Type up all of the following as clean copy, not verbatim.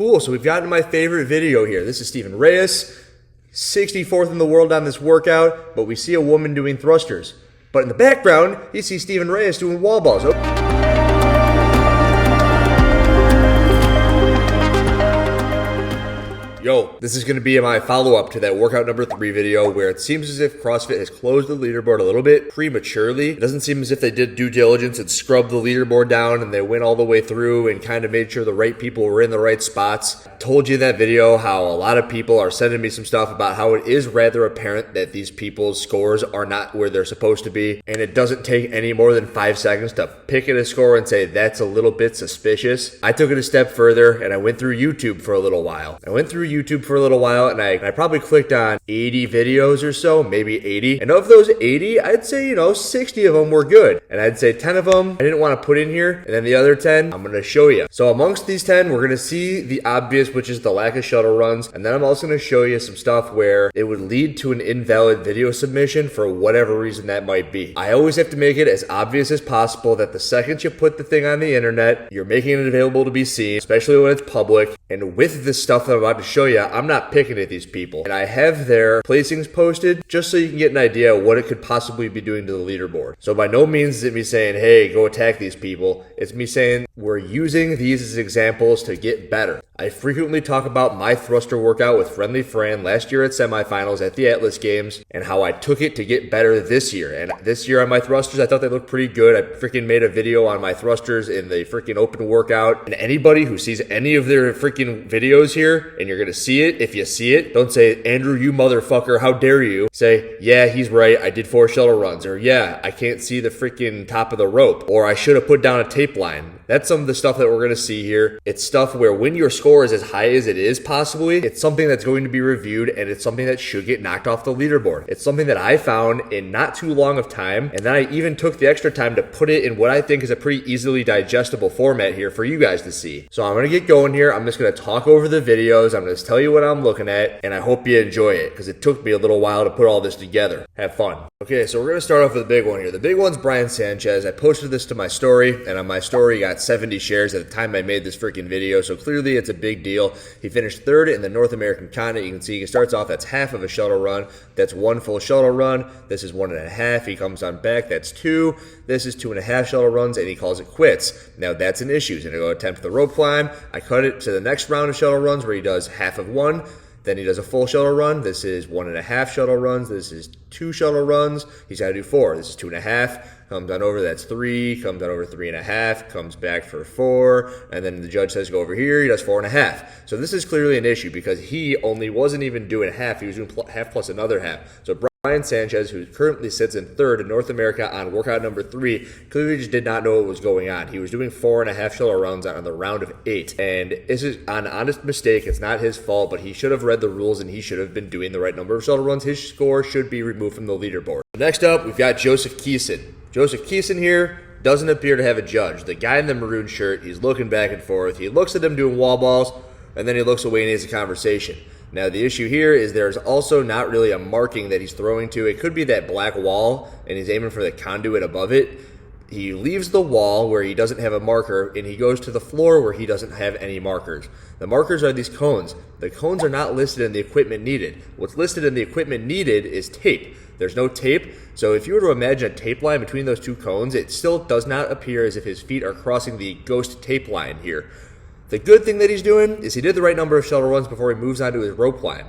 Cool, so we've gotten my favorite video here. This is Stephen Reyes, 64th in the world on this workout, but we see a woman doing thrusters. But in the background, you see Stephen Reyes doing wall balls. Yo, this is going to be my follow-up to that workout number 3 video where it seems as if CrossFit has closed the leaderboard a little bit prematurely. It doesn't seem as if they did due diligence and scrubbed the leaderboard down and they went all the way through and kind of made sure the right people were in the right spots. I told you in that video how a lot of people are sending me some stuff about how it is rather apparent that these people's scores are not where they're supposed to be, and it doesn't take any more than 5 seconds to pick at a score and say that's a little bit suspicious. I took it a step further and I went through YouTube for a little while. And I probably clicked on 80 videos or so, maybe 80. And of those 80, I'd say, 60 of them were good. And I'd say 10 of them I didn't want to put in here. And then the other 10, I'm going to show you. So amongst these 10, we're going to see the obvious, which is the lack of shuttle runs. And then I'm also going to show you some stuff where it would lead to an invalid video submission for whatever reason that might be. I always have to make it as obvious as possible that the second you put the thing on the internet, you're making it available to be seen, especially when it's public. And with this stuff that I'm about to show you, I'm not picking at these people. And I have their placings posted just so you can get an idea of what it could possibly be doing to the leaderboard. So by no means is it me saying, hey, go attack these people. It's me saying we're using these as examples to get better. I frequently talk about my thruster workout with Friendly Fran last year at semifinals at the Atlas Games and how I took it to get better this year. And this year on my thrusters, I thought they looked pretty good. I freaking made a video on my thrusters in the freaking open workout. And anybody who sees any of their freaking videos here, and you're going to see it, if you see it, don't say, Andrew, you motherfucker, how dare you? Say, yeah, he's right, I did 4 shuttle runs. Or yeah, I can't see the freaking top of the rope. Or I should have put down a tape line. That's some of the stuff that we're going to see here. It's stuff where when your score is as high as it is possibly, it's something that's going to be reviewed and it's something that should get knocked off the leaderboard. It's something that I found in not too long of time, and then I even took the extra time to put it in what I think is a pretty easily digestible format here for you guys to see. So I'm going to get going here. I'm just going to talk over the videos. I'm going to tell you what I'm looking at, and I hope you enjoy it because it took me a little while to put all this together. Have fun. Okay, so we're going to start off with the big one here. The big one's Brian Sanchez. I posted this to my story, and on my story got 70 shares at the time I made this freaking video, so clearly it's a big deal. He finished 3rd in the North American continent. You can see he starts off, that's half of a shuttle run. That's 1 full shuttle run. This is 1.5. He comes on back, that's 2. This is 2.5 shuttle runs, and he calls it quits. Now that's an issue. He's going to go attempt the rope climb. I cut it to the next round of shuttle runs where he does half of 1. Then he does a full shuttle run. This is 1.5 shuttle runs. This is 2 shuttle runs. He's got to do 4. This is 2.5. Comes on over, that's 3. Comes on over 3.5. Comes back for 4. And then the judge says go over here. He does 4.5. So this is clearly an issue because he only wasn't even doing half. He was doing half plus another half. So Brian Sanchez, who currently sits in 3rd in North America on workout number 3, clearly just did not know what was going on. He was doing 4.5 shuttle runs on the round of 8. And this is an honest mistake. It's not his fault, but he should have read the rules and he should have been doing the right number of shuttle runs. His score should be removed from the leaderboard. Next up, we've got Joseph Keeson. Joseph Keeson here doesn't appear to have a judge. The guy in the maroon shirt, he's looking back and forth. He looks at him doing wall balls, and then he looks away and he has a conversation. Now, the issue here is there's also not really a marking that he's throwing to. It could be that black wall, and he's aiming for the conduit above it. He leaves the wall where he doesn't have a marker, and he goes to the floor where he doesn't have any markers. The markers are these cones. The cones are not listed in the equipment needed. What's listed in the equipment needed is tape. There's no tape, so if you were to imagine a tape line between those 2 cones, it still does not appear as if his feet are crossing the ghost tape line here. The good thing that he's doing is he did the right number of shuttle runs before he moves on to his rope climb.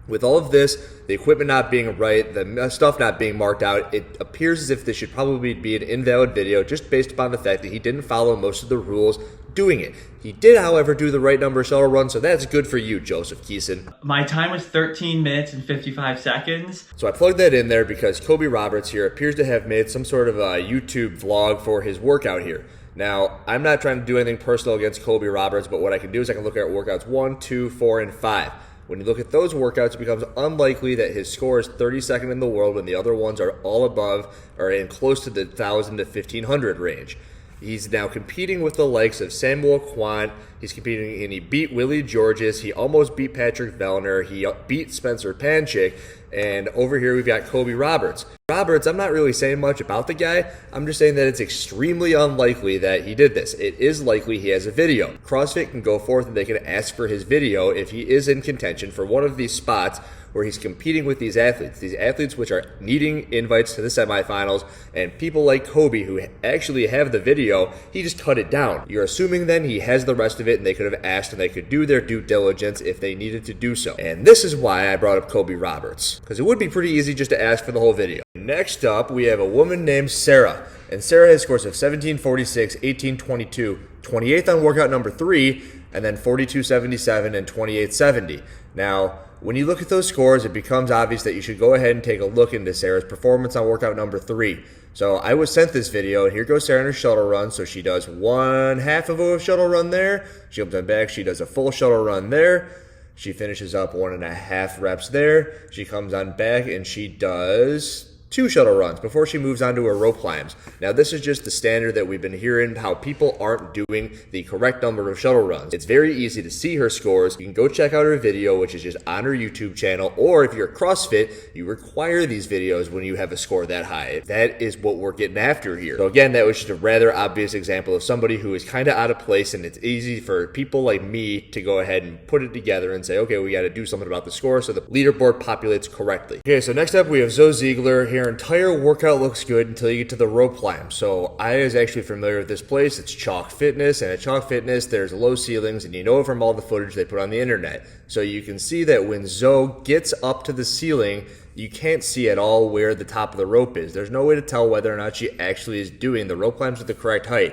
With all of this, the equipment not being right, the stuff not being marked out, it appears as if this should probably be an invalid video just based upon the fact that he didn't follow most of the rules doing it. He did, however, do the right number of shuttle runs, so that's good for you, Joseph Keeson. My time was 13 minutes and 55 seconds. So I plugged that in there because Kobe Roberts here appears to have made some sort of a YouTube vlog for his workout here. Now, I'm not trying to do anything personal against Kobe Roberts, but what I can do is I can look at workouts 1, 2, 4, and 5. When you look at those workouts, it becomes unlikely that his score is 32nd in the world when the other ones are all above or in close to the 1,000 to 1,500 range. He's now competing with the likes of Samuel Quant, He's competing and he beat Willie Georges. He almost beat Patrick Vellner. He beat Spencer Panchik. And over here we've got Kobe Roberts. Roberts, I'm not really saying much about the guy. I'm just saying that it's extremely unlikely that he did this. It is likely he has a video. CrossFit can go forth and they can ask for his video if he is in contention for one of these spots where he's competing with these athletes which are needing invites to the semifinals, and people like Kobe who actually have the video, he just cut it down. You're assuming then he has the rest of it and they could have asked and they could do their due diligence if they needed to do so. And this is why I brought up Kobe Roberts, because it would be pretty easy just to ask for the whole video. Next up, we have a woman named Sarah, and Sarah has scores of 1746, 1822, 28th on workout number 3, and then 4277 and 2870. Now, when you look at those scores, it becomes obvious that you should go ahead and take a look into Sarah's performance on workout number 3. So I was sent this video, and here goes Sarah in her shuttle run. So she does 1/2 of a shuttle run there. She comes on back. She does a full shuttle run there. She finishes up 1.5 reps there. She comes on back, and she does 2 shuttle runs before she moves on to her rope climbs. Now, this is just the standard that we've been hearing, how people aren't doing the correct number of shuttle runs. It's very easy to see her scores. You can go check out her video, which is just on her YouTube channel, or if you're CrossFit, you require these videos when you have a score that high. That is what we're getting after here. So again, that was just a rather obvious example of somebody who is kind of out of place, and it's easy for people like me to go ahead and put it together and say, okay, we got to do something about the score so the leaderboard populates correctly. Okay, so next up we have Zoe Ziegler. Her entire workout looks good until you get to the rope climb. So I was actually familiar with this place. It's Chalk Fitness, and at Chalk Fitness there's low ceilings, and you know it from all the footage they put on the internet. So you can see that when Zoe gets up to the ceiling, you can't see at all where the top of the rope is. There's no way to tell whether or not she actually is doing the rope climbs at the correct height.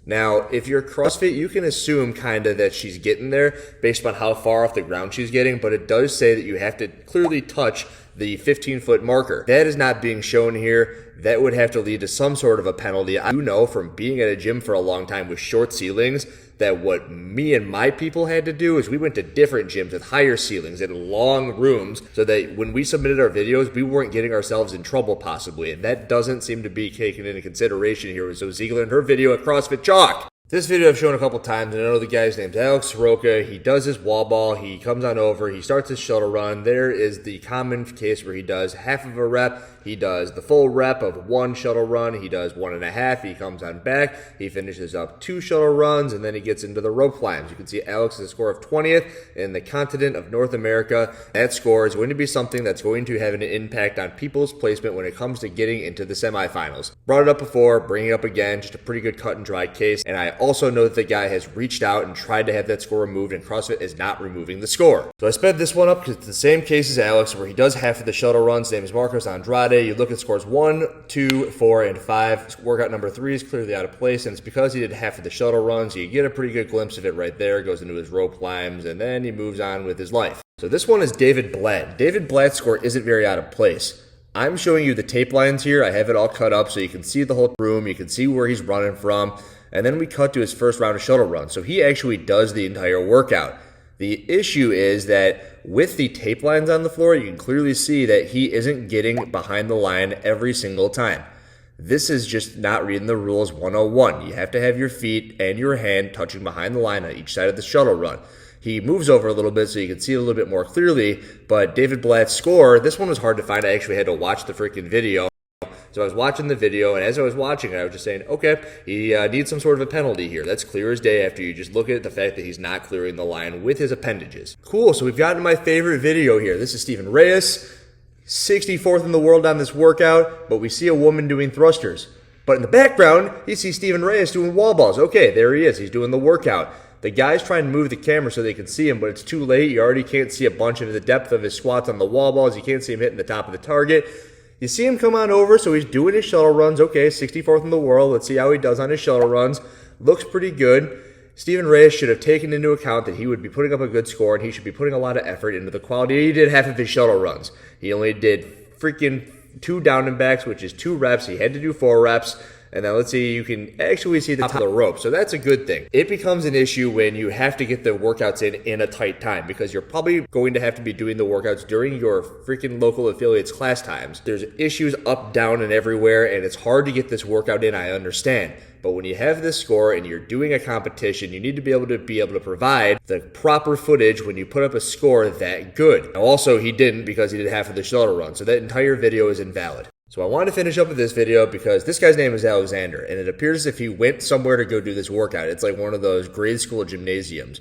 Now, if you're CrossFit, you can assume kind of that she's getting there based on how far off the ground she's getting, but it does say that you have to clearly touch the 15-foot marker. That is not being shown here. That would have to lead to some sort of a penalty. I do know from being at a gym for a long time with short ceilings that what me and my people had to do is we went to different gyms with higher ceilings and long rooms so that when we submitted our videos, we weren't getting ourselves in trouble possibly. And that doesn't seem to be taken into consideration here with Zoe Ziegler and her video at CrossFit Chalk. This video I've shown a couple times, and I know the guy's name's Alex Soroka. He does his wall ball, he comes on over, he starts his shuttle run. There is the common case where he does 1/2 of a rep, he does the full rep of 1 shuttle run, he does 1.5, he comes on back, he finishes up 2 shuttle runs, and then he gets into the rope climbs. You can see Alex has a score of 20th in the continent of North America. That score is going to be something that's going to have an impact on people's placement when it comes to getting into the semifinals. Brought it up before, bringing it up again, just a pretty good cut and dry case, and I also know that the guy has reached out and tried to have that score removed, and CrossFit is not removing the score. So I sped this one up because it's the same case as Alex, where he does 1/2 of the shuttle runs. His name is Marcos Andrade. You look at scores 1, 2, 4, and 5. Workout number 3 is clearly out of place, and it's because he did 1/2 of the shuttle runs. You get a pretty good glimpse of it right there. Goes into his rope climbs, and then he moves on with his life. So this one is David Blatt. David Blatt's score isn't very out of place. I'm showing you the tape lines here. I have it all cut up so you can see the whole room. You can see where he's running from. And then we cut to his first round of shuttle run. So he actually does the entire workout. The issue is that with the tape lines on the floor, you can clearly see that he isn't getting behind the line every single time. This is just not reading the rules 101. You have to have your feet and your hand touching behind the line on each side of the shuttle run. He moves over a little bit so you can see a little bit more clearly, but David Blatt's score, this one was hard to find. I actually had to watch the freaking video. So I was watching the video, and as I was watching it, I was just saying, okay, he needs some sort of a penalty here. That's clear as day after you just look at the fact that he's not clearing the line with his appendages. Cool, so we've gotten to my favorite video here. This is Stephen Reyes, 64th in the world on this workout, but we see a woman doing thrusters. But in the background, you see Stephen Reyes doing wall balls. Okay, there he is. He's doing the workout. The guy's trying to move the camera so they can see him, but it's too late. You already can't see a bunch of the depth of his squats on the wall balls. You can't see him hitting the top of the target. You see him come on over, so he's doing his shuttle runs. Okay, 64th in the world. Let's see how he does on his shuttle runs. Looks pretty good. Stephen Reyes should have taken into account that he would be putting up a good score, and he should be putting a lot of effort into the quality. He did 1/2 of his shuttle runs. He only did freaking 2 down and backs, which is 2 reps. He had to do 4 reps. And now let's see, you can actually see the top of the rope. So that's a good thing. It becomes an issue when you have to get the workouts in a tight time, because you're probably going to have to be doing the workouts during your freaking local affiliates class times. There's issues up, down, and everywhere, and it's hard to get this workout in, I understand. But when you have this score and you're doing a competition, you need to be able to provide the proper footage when you put up a score that good. Now also, he didn't, because he did half of the shuttle run, so that entire video is invalid. So I want to finish up with this video because this guy's name is Alexander, and it appears as if he went somewhere to go do this workout. It's like one of those grade school gymnasiums.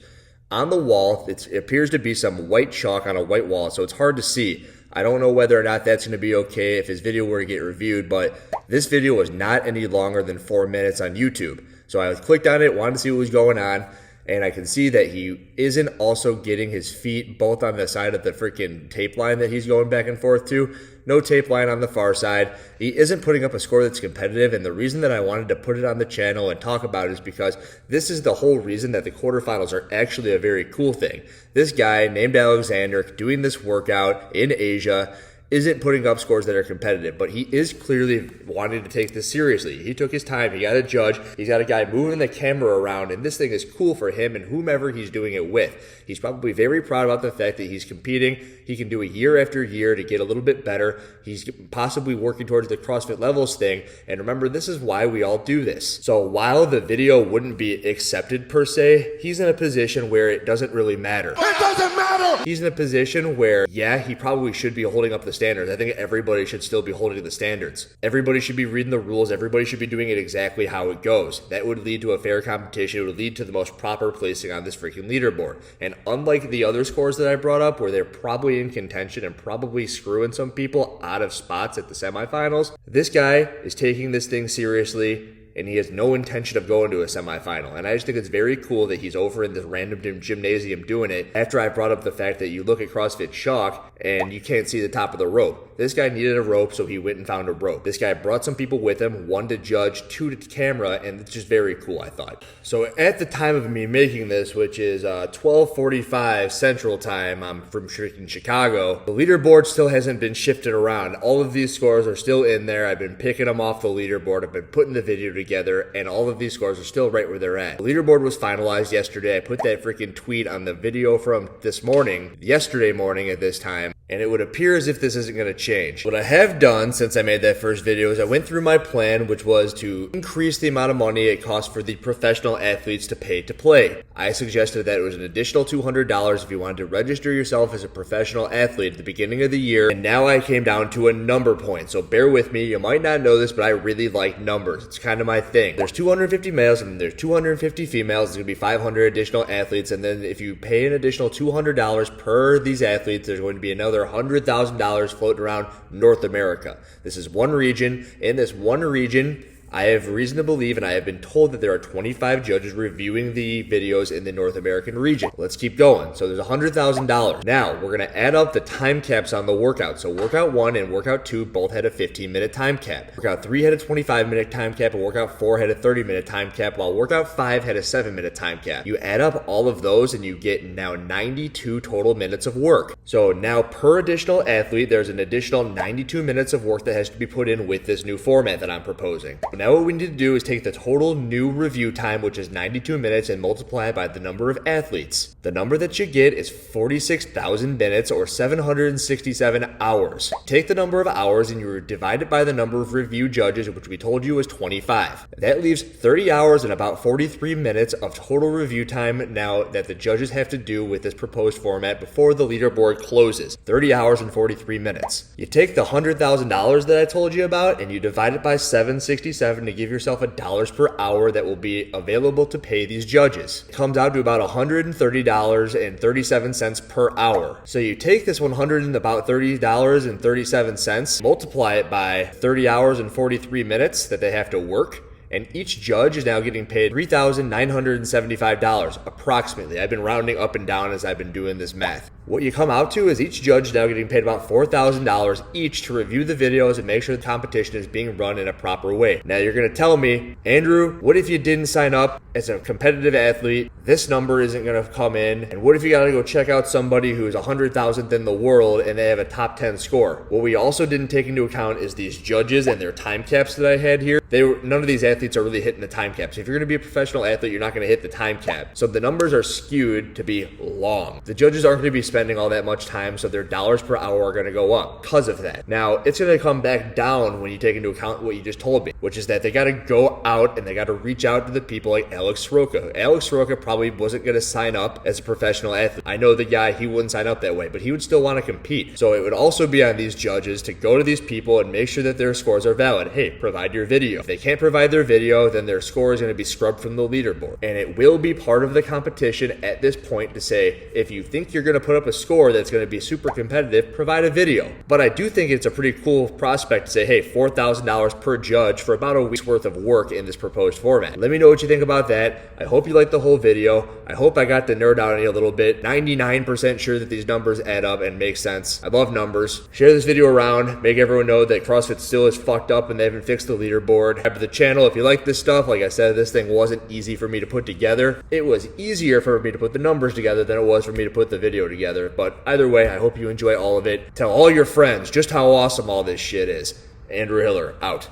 On the wall, it appears to be some white chalk on a white wall, so it's hard to see. I don't know whether or not that's going to be okay if his video were to get reviewed, but this video was not any longer than 4 minutes on YouTube. So I clicked on it, wanted to see what was going on, and I can see that he isn't also getting his feet both on the side of the freaking tape line that he's going back and forth to. No tape line on the far side. He isn't putting up a score that's competitive, and the reason that I wanted to put it on the channel and talk about it is because this is the whole reason that the quarterfinals are actually a very cool thing. This guy named Alexander doing this workout in Asia isn't putting up scores that are competitive, but he is clearly wanting to take this seriously. He took his time. He got a judge. He's got a guy moving the camera around, and this thing is cool for him and whomever he's doing it with. He's probably very proud about the fact that he's competing. He can do it year after year to get a little bit better. He's possibly working towards the CrossFit levels thing, and remember, this is why we all do this. So while the video wouldn't be accepted per se, he's in a position where it doesn't really matter. It doesn't matter! He's in a position where, yeah, he probably should be holding up the standards. I think everybody should still be holding the standards. Everybody should be reading the rules. Everybody should be doing it exactly how it goes. That would lead to a fair competition. It would lead to the most proper placing on this freaking leaderboard. And unlike the other scores that I brought up, where they're probably in contention and probably screwing some people out of spots at the semifinals, this guy is taking this thing seriously, and he has no intention of going to a semifinal. And I just think it's very cool that he's over in this random gymnasium doing it after I brought up the fact that you look at CrossFit Chalk and you can't see the top of the rope. This guy needed a rope, so he went and found a rope. This guy brought some people with him, one to judge, two to camera, and it's just very cool, I thought. So at the time of me making this, which is 12:45 Central Time, I'm from freaking Chicago, the leaderboard still hasn't been shifted around. All of these scores are still in there. I've been picking them off the leaderboard. I've been putting the video together, and all of these scores are still right where they're at. The leaderboard was finalized yesterday. I put that freaking tweet on the video from this morning, yesterday morning at this time, and it would appear as if this isn't going to change. What I have done since I made that first video is I went through my plan, which was to increase the amount of money it costs for the professional athletes to pay to play. I suggested that it was an additional $200 if you wanted to register yourself as a professional athlete at the beginning of the year, and now I came down to a number point. So bear with me. You might not know this, but I really like numbers. It's kind of my thing. There's 250 males and there's 250 females. There's going to be 500 additional athletes, and then if you pay an additional $200 per these athletes, there's going to be another $100,000 floating around North America. This is one region. In this one region, I have reason to believe, and I have been told, that there are 25 judges reviewing the videos in the North American region. Let's keep going. So there's $100,000. Now, we're going to add up the time caps on the workout. So workout 1 and workout 2 both had a 15-minute time cap. Workout 3 had a 25-minute time cap, and workout 4 had a 30-minute time cap, while workout 5 had a 7-minute time cap. You add up all of those, and you get now 92 total minutes of work. So now per additional athlete, there's an additional 92 minutes of work that has to be put in with this new format that I'm proposing. Now what we need to do is take the total new review time, which is 92 minutes, and multiply it by the number of athletes. The number that you get is 46,000 minutes, or 767 hours. Take the number of hours and you divide it by the number of review judges, which we told you was 25. That leaves 30 hours and about 43 minutes of total review time now that the judges have to do with this proposed format before the leaderboard closes. 30 hours and 43 minutes. You take the $100,000 that I told you about and you divide it by 767 to give yourself $1 per hour that will be available to pay these judges. It comes out to about $130.37 per hour. So you take this $130.37, multiply it by 30 hours and 43 minutes that they have to work, And each judge is now getting paid $3,975 approximately. I've been rounding up and down as I've been doing this math. What you come out to is each judge now getting paid about $4,000 each to review the videos and make sure the competition is being run in a proper way. Now you're going to tell me, Andrew, what if you didn't sign up as a competitive athlete? This number isn't going to come in. And what if you got to go check out somebody who's 100,000th in the world and they have a top 10 score? What we also didn't take into account is these judges and their time caps that I had here. None of these athletes are really hitting the time caps. If you're going to be a professional athlete, you're not going to hit the time cap. So the numbers are skewed to be long. The judges aren't going to be spending all that much time, so their dollars per hour are going to go up because of that. Now, it's going to come back down when you take into account what you just told me, which is that they got to go out and they got to reach out to the people like Alex Soroka. Alex Soroka probably wasn't going to sign up as a professional athlete. I know the guy, he wouldn't sign up that way, but he would still want to compete. So it would also be on these judges to go to these people and make sure that their scores are valid. Hey, provide your video. If they can't provide their video, then their score is going to be scrubbed from the leaderboard. And it will be part of the competition at this point to say, if you think you're going to put up a score that's going to be super competitive, provide a video. But I do think it's a pretty cool prospect to say, hey, $4,000 per judge for about a week's worth of work in this proposed format. Let me know what you think about that. I hope you liked the whole video. I hope I got the nerd out on you a little bit. 99% sure that these numbers add up and make sense. I love numbers. Share this video around. Make everyone know that CrossFit still is fucked up and they haven't fixed the leaderboard. Subscribe to the channel if you like this stuff. Like I said, this thing wasn't easy for me to put together. It was easier for me to put the numbers together than it was for me to put the video together. But either way, I hope you enjoy all of it. Tell all your friends just how awesome all this shit is. Andrew Hiller, out.